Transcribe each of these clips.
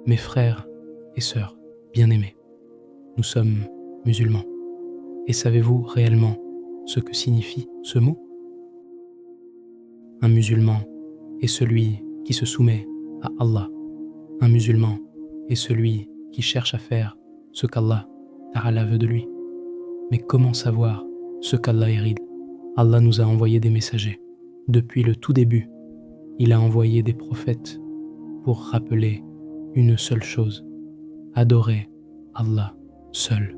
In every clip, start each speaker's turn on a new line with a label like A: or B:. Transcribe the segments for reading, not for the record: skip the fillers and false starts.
A: Mes frères et sœurs bien-aimés, nous sommes musulmans. Et savez-vous réellement ce que signifie ce mot? Un musulman est celui qui se soumet à Allah. Un musulman est celui qui cherche à faire ce qu'Allah Ta'ala veut de lui. Mais comment savoir ce qu'Allah hérite? Allah nous a envoyé des messagers. Depuis le tout début, il a envoyé des prophètes pour rappeler une seule chose: adorer Allah seul.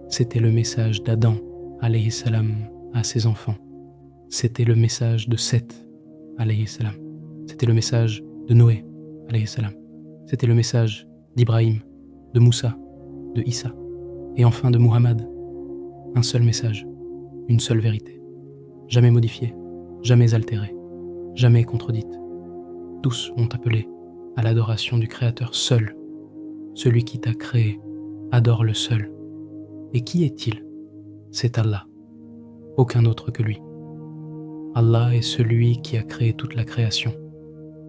A: C'était le message d'Adam alayhi salam à ses enfants. C'était le message de Seth alayhi salam. C'était le message de Noé alayhi salam. C'était le message d'Ibrahim, de Moussa, de Issa et enfin de Muhammad. Un seul message, une seule vérité, jamais modifiée, jamais altérée, jamais contredite. Tous ont appelé à l'adoration du Créateur seul. Celui qui t'a créé, adore le seul. Et qui est-il? C'est Allah, aucun autre que lui. Allah est celui qui a créé toute la création,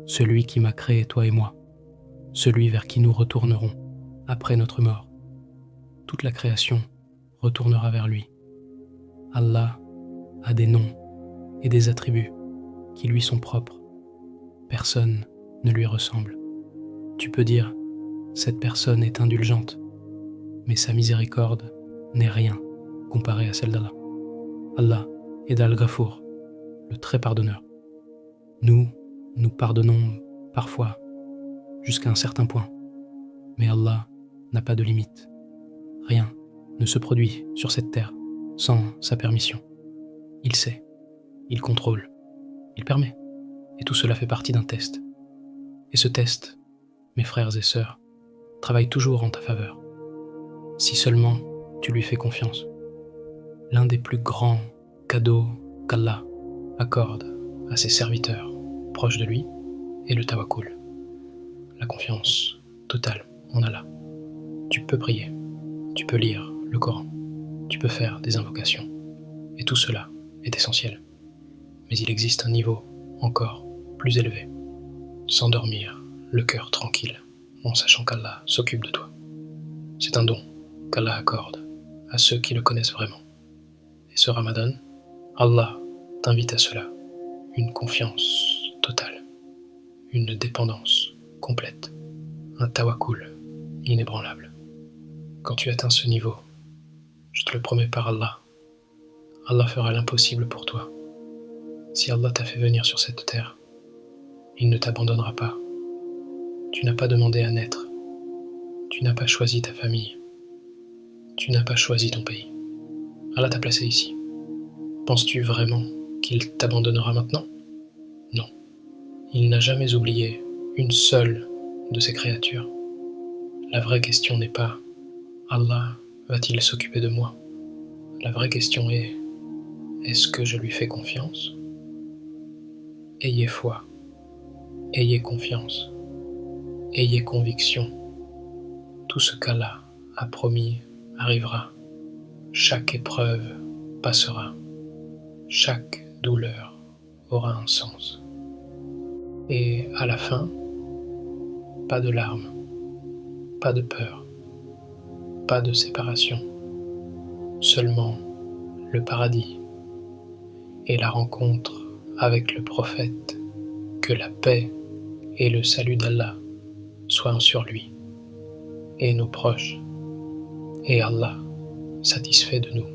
A: celui qui m'a créé toi et moi, celui vers qui nous retournerons après notre mort. Toute la création retournera vers lui. Allah a des noms et des attributs qui lui sont propres. Personne ne lui ressemble. Tu peux dire, cette personne est indulgente, mais sa miséricorde n'est rien comparée à celle d'Allah. Allah est Al-Ghafour, le très pardonneur. Nous pardonnons parfois jusqu'à un certain point, mais Allah n'a pas de limite. Rien ne se produit sur cette terre sans sa permission. Il sait, il contrôle, il permet, et tout cela fait partie d'un test. Et ce test, mes frères et sœurs, travaille toujours en ta faveur, si seulement tu lui fais confiance. L'un des plus grands cadeaux qu'Allah accorde à ses serviteurs proches de lui est le tawakkul, la confiance totale en Allah. Tu peux prier, tu peux lire le Coran, tu peux faire des invocations, et tout cela est essentiel. Mais il existe un niveau encore plus élevé: s'endormir le cœur tranquille en sachant qu'Allah s'occupe de toi. C'est un don qu'Allah accorde à ceux qui le connaissent vraiment. Et ce Ramadan, Allah t'invite à cela: une confiance totale, une dépendance complète, un tawakkul inébranlable. Quand tu atteins ce niveau, je te le promets par Allah, Allah fera l'impossible pour toi. Si Allah t'a fait venir sur cette terre, il ne t'abandonnera pas. Tu n'as pas demandé à naître, tu n'as pas choisi ta famille, tu n'as pas choisi ton pays. Allah t'a placé ici. Penses-tu vraiment qu'il t'abandonnera maintenant? Non. Il n'a jamais oublié une seule de ses créatures. La vraie question n'est pas « Allah va-t-il s'occuper de moi ?» La vraie question est « Est-ce que je lui fais confiance ?» Ayez foi, ayez confiance, ayez conviction. Tout ce qu'Allah a promis arrivera. Chaque épreuve passera. Chaque douleur aura un sens. Et à la fin, pas de larmes, pas de peur, pas de séparation, seulement le paradis et la rencontre avec le prophète. Que la paix et le salut d'Allah soient sur lui et nos proches, et Allah satisfait de nous.